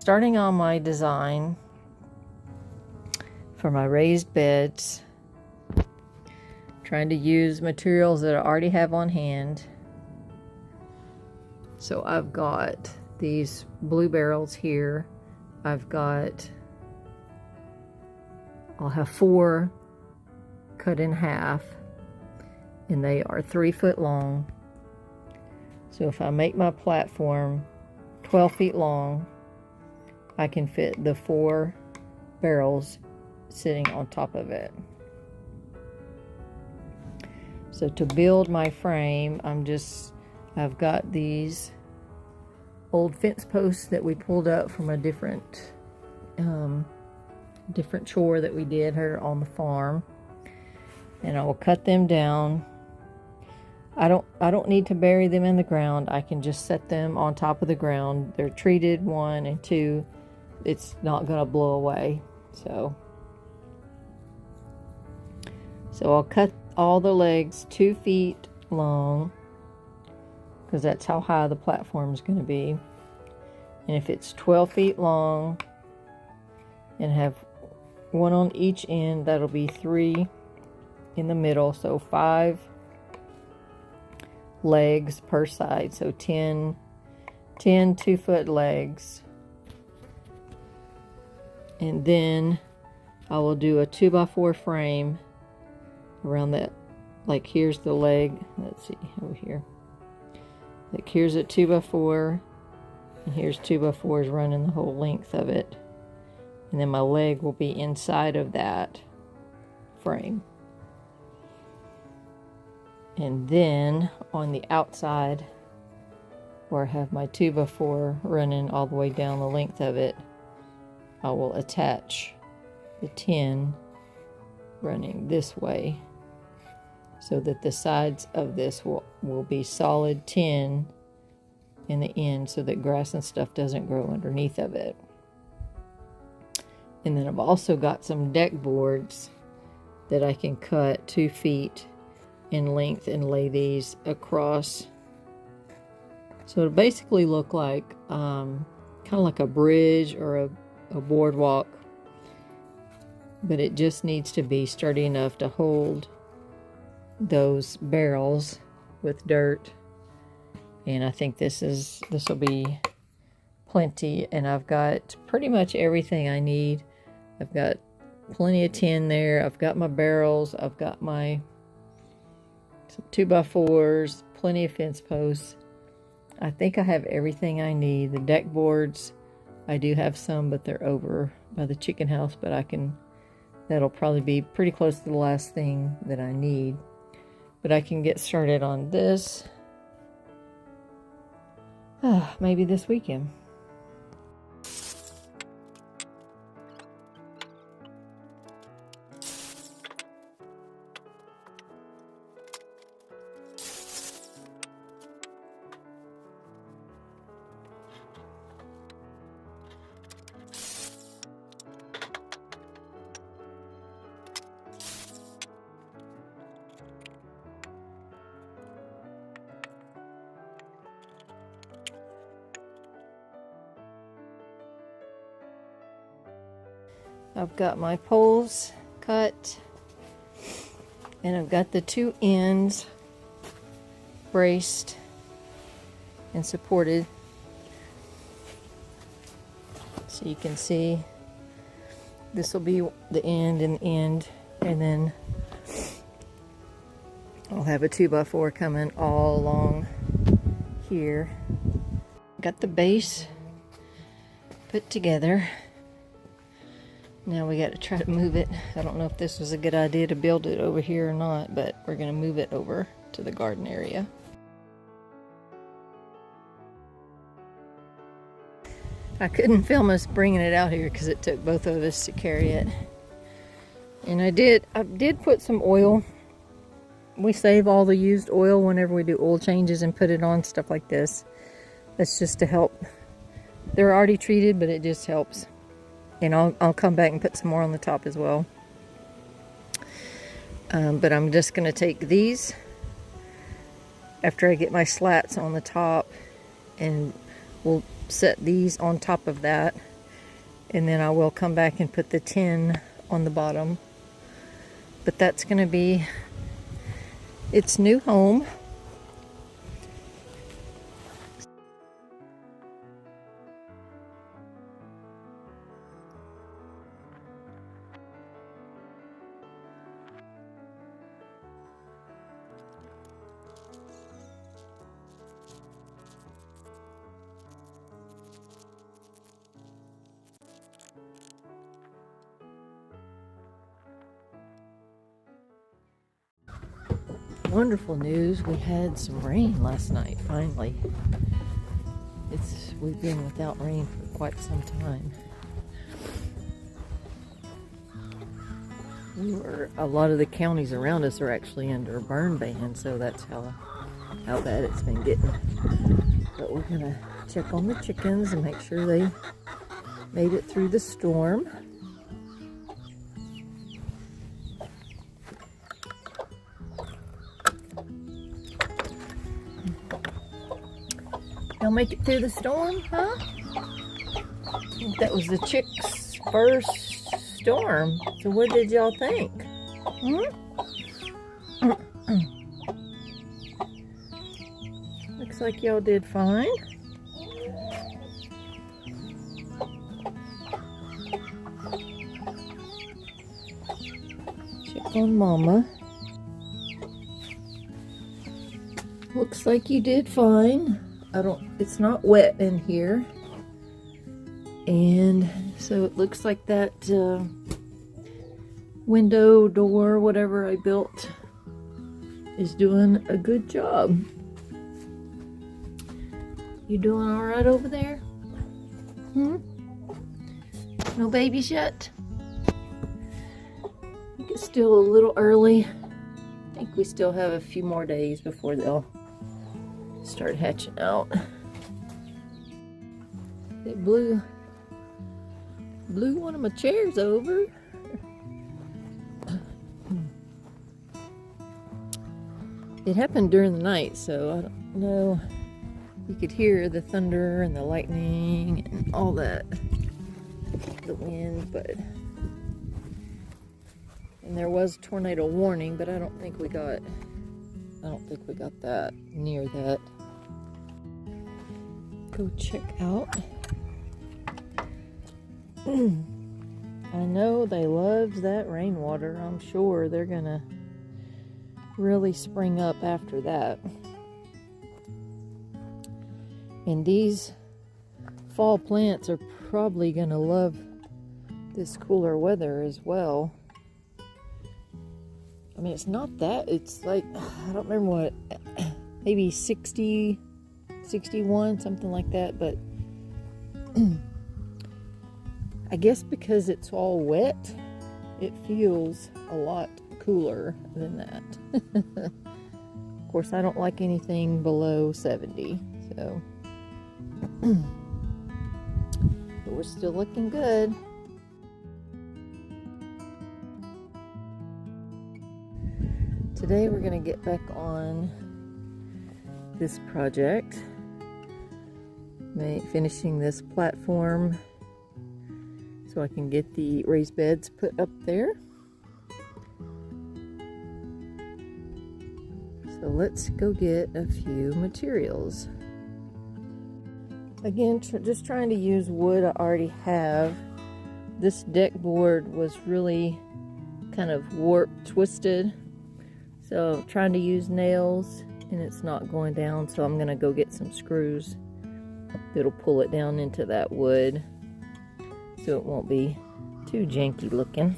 Starting on my design for my raised beds, trying to use materials that I already have on hand. So I've got these blue barrels here. I'll have 4 cut in half, and they are 3 foot long. So if I make my platform 12 feet long, I can fit the 4 barrels sitting on top of it. So to build my frame, I've got these old fence posts that we pulled up from a different chore that we did here on the farm, and I will cut them down. I don't need to bury them in the ground. I can just set them on top of the ground. They're treated, 1 and 2. It's not gonna blow away. So I'll cut all the legs 2 feet long, because that's how high the platform is going to be. And if it's 12 feet long and have 1 on each end, that'll be 3 in the middle. So 5 legs per side. So 10 2-foot legs. And then I will do a 2x4 frame around that. Like here's the leg. Let's see over here. Like here's a 2x4, and here's 2x4s running the whole length of it. And then my leg will be inside of that frame. And then on the outside, where I have my 2x4 running all the way down the length of it, I will attach the 10 running this way, so that the sides of this will be solid 10 in the end, so that grass and stuff doesn't grow underneath of it. And then I've also got some deck boards that I can cut 2 feet in length and lay these across. So it'll basically look like kind of like a bridge or a boardwalk, but it just needs to be sturdy enough to hold those barrels with dirt. And I think this will be plenty, and I've got pretty much everything I need. I've got plenty of tin there. I've got my barrels. I've got some 2x4s, plenty of fence posts. I think I have everything I need. The deck boards, I do have some, but they're over by the chicken house, but that'll probably be pretty close to the last thing that I need. But I can get started on this maybe this weekend. I've got my poles cut, and I've got the 2 ends braced and supported. So you can see this will be the end and the end, and then I'll have a 2x4 coming all along here. Got the base put together. Now we got to try to move it. I don't know if this was a good idea to build it over here or not, but we're going to move it over to the garden area. I couldn't film us bringing it out here because it took both of us to carry it. And I did put some oil. We save all the used oil whenever we do oil changes and put it on stuff like this. That's just to help. They're already treated, but it just helps. And I'll come back and put some more on the top as well. But I'm just going to take these after I get my slats on the top, and we'll set these on top of that And then I will come back and put the tin on the bottom. But that's going to be its new home. Wonderful news, we had some rain last night, finally. We've been without rain for quite some time. A lot of the counties around us are actually under a burn ban, so that's how bad it's been getting. But we're gonna check on the chickens and make sure they made it through the storm. Y'all make it through the storm, huh? I think that was the chicks' first storm. So what did y'all think? Looks like y'all did fine. Check on Mama. Looks like you did fine. It's not wet in here. And so it looks like that window, door, whatever I built is doing a good job. You doing all right over there? No babies yet? I think it's still a little early. I think we still have a few more days before they'll start hatching out. They blew one of my chairs over. It happened during the night, so I don't know. You could hear the thunder and the lightning and all that. The wind, and there was tornado warning, but I don't think we got that near that. Go check out. I know they loved that rainwater. I'm sure they're gonna really spring up after that. And these fall plants are probably gonna love this cooler weather as well. I mean, it's not that, it's like, I don't remember what, maybe 60, 61, something like that, but I guess because it's all wet, it feels a lot cooler than that. Of course, I don't like anything below 70, so. But we're still looking good. Today we're going to get back on this project, finishing this platform so I can get the raised beds put up there. So let's go get a few materials. Again, just trying to use wood I already have. This deck board was really kind of warped, twisted. So trying to use nails and it's not going down, so I'm gonna go get some screws that'll pull it down into that wood so it won't be too janky looking.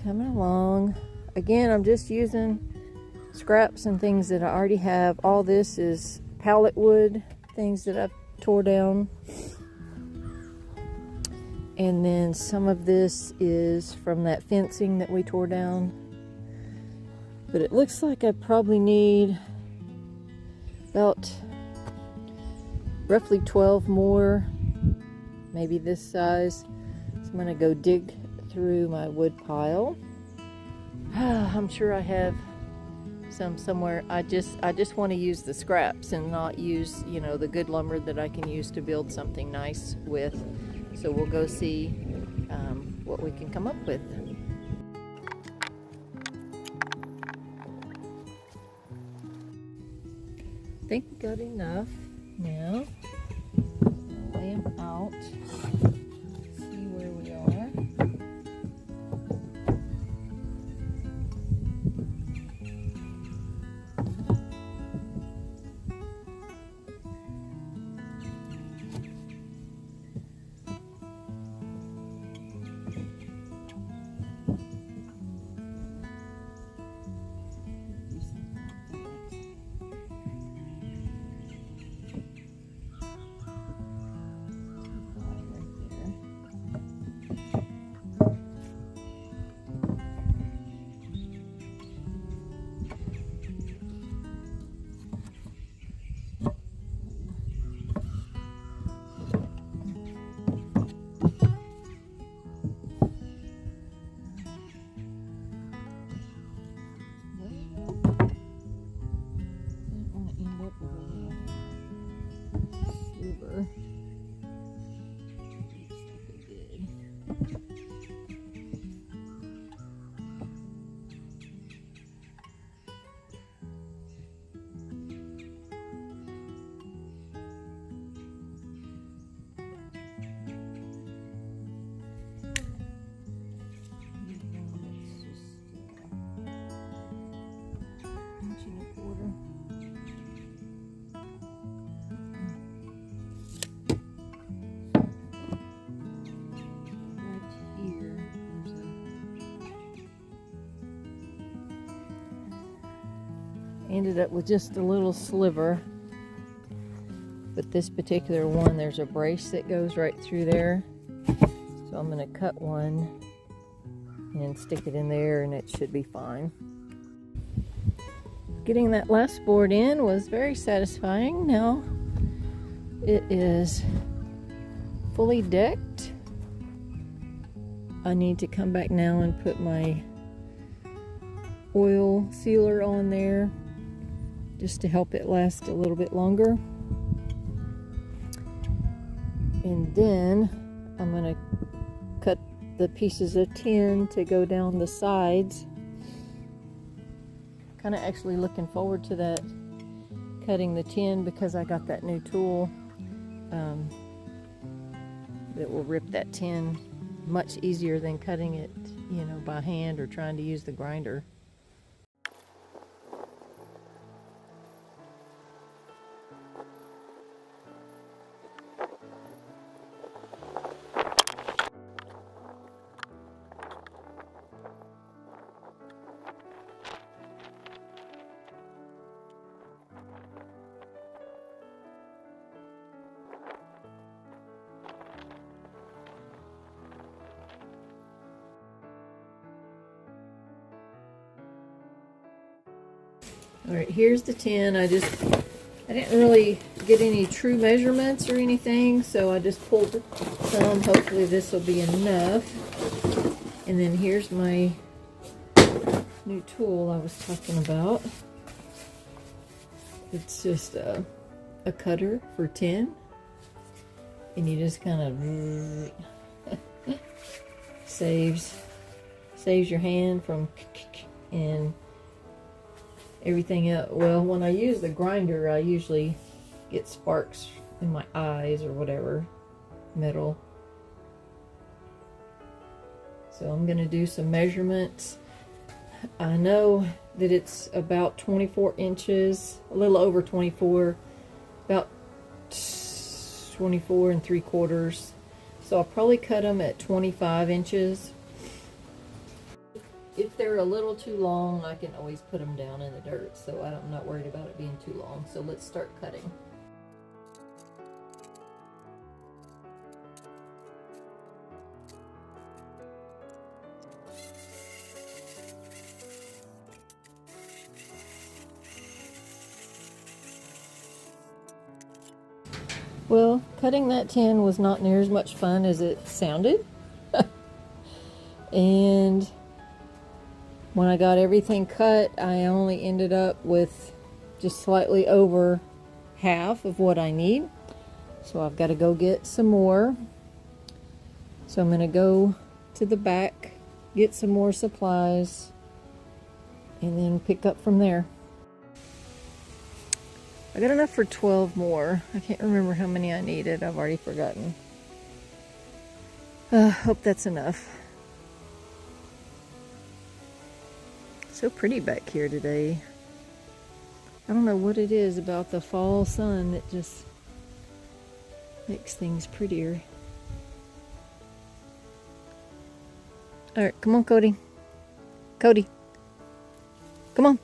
Coming along. Again, I'm just using scraps and things that I already have. All this is pallet wood things that I've tore down. And then some of this is from that fencing that we tore down. But it looks like I probably need about roughly 12 more, maybe this size. So I'm gonna go dig through my wood pile. I'm sure I have some somewhere. I just want to use the scraps and not use, you know, the good lumber that I can use to build something nice with. So we'll go see what we can come up with. I think we got enough now. I'll lay them out, see where we are. Ended up with just a little sliver, but this particular one, there's a brace that goes right through there, so I'm going to cut one and stick it in there and it should be fine. Getting that last board in was very satisfying. Now it is fully decked. I need to come back now and put my oil sealer on there, just to help it last a little bit longer. And then I'm going to cut the pieces of tin to go down the sides. Kind of actually looking forward to that, cutting the tin, because I got that new tool that will rip that tin much easier than cutting it, you know, by hand or trying to use the grinder. Alright, here's the tin. I didn't really get any true measurements or anything, so I just pulled some. Hopefully this will be enough. And then here's my new tool I was talking about. It's just a cutter for tin, and you just kind of saves your hand from and everything else. Well, when I use the grinder, I usually get sparks in my eyes or whatever, metal. So I'm going to do some measurements. I know that it's about 24 inches, a little over 24, about 24 3/4. So I'll probably cut them at 25 inches. if they're a little too long, I can always put them down in the dirt, so I'm not worried about it being too long. So let's start cutting. Well, cutting that tin was not near as much fun as it sounded. And when I got everything cut, I only ended up with just slightly over half of what I need. So I've got to go get some more. So I'm going to go to the back, get some more supplies, and then pick up from there. I got enough for 12 more. I can't remember how many I needed. I've already forgotten. Hope that's enough. So pretty back here today. I don't know what it is about the fall sun that just makes things prettier. Alright, come on, Cody. Cody. Come on.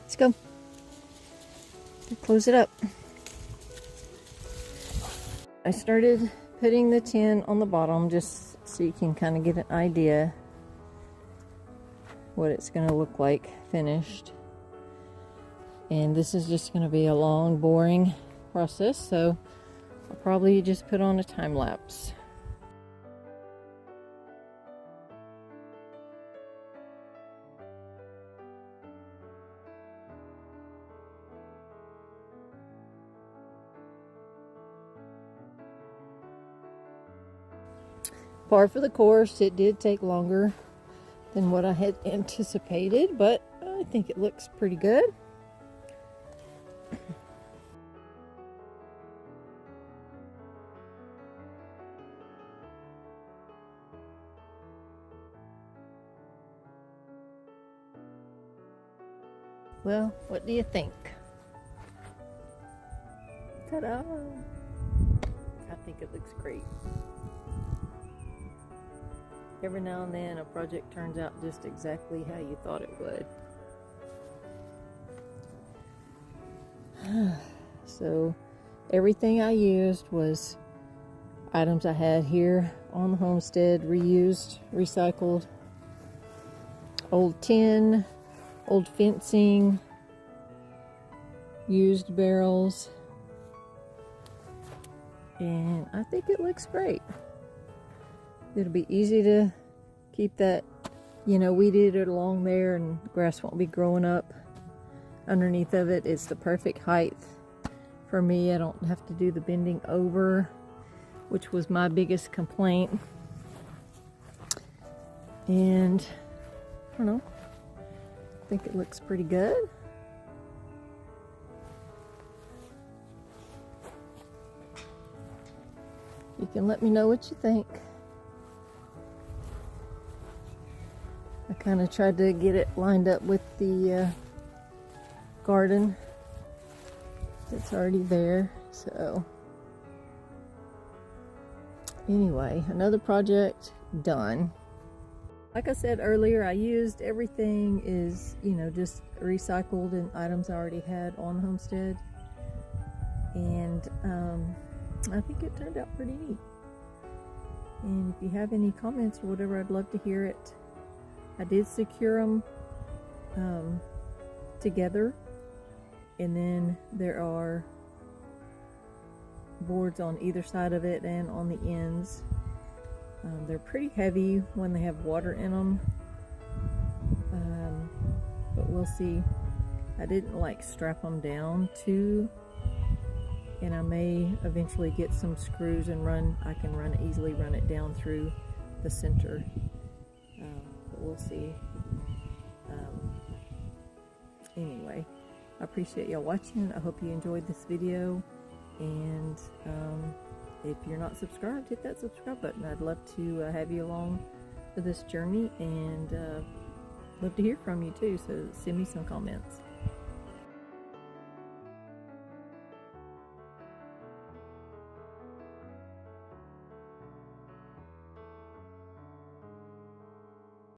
Let's go. Close it up. I started putting the tin on the bottom just so you can kind of get an idea what it's going to look like finished. And this is just going to be a long, boring process, so I'll probably just put on a time lapse. Par for the course, it did take longer than what I had anticipated, but I think it looks pretty good. Well, what do you think? Ta-da! I think it looks great. Every now and then a project turns out just exactly how you thought it would. So everything I used was items I had here on the homestead, reused, recycled, old tin, old fencing, used barrels, and I think it looks great. It'll be easy to keep that, weeded along there, and grass won't be growing up underneath of it. It's the perfect height for me. I don't have to do the bending over, which was my biggest complaint. And I don't know, I think it looks pretty good. You can let me know what you think. I kind of tried to get it lined up with the garden that's already there. So anyway, another project done. Like I said earlier, I used everything is, just recycled and items I already had on the homestead. And I think it turned out pretty neat. And if you have any comments or whatever, I'd love to hear it. I did secure them together, and then there are boards on either side of it and on the ends. They're pretty heavy when they have water in them, but we'll see. I didn't strap them down too, and I may eventually get some screws and I can easily run it down through the center. But we'll see. Anyway, I appreciate y'all watching. I hope you enjoyed this video, and if you're not subscribed, hit that subscribe button. I'd love to have you along for this journey, and love to hear from you too, so send me some comments.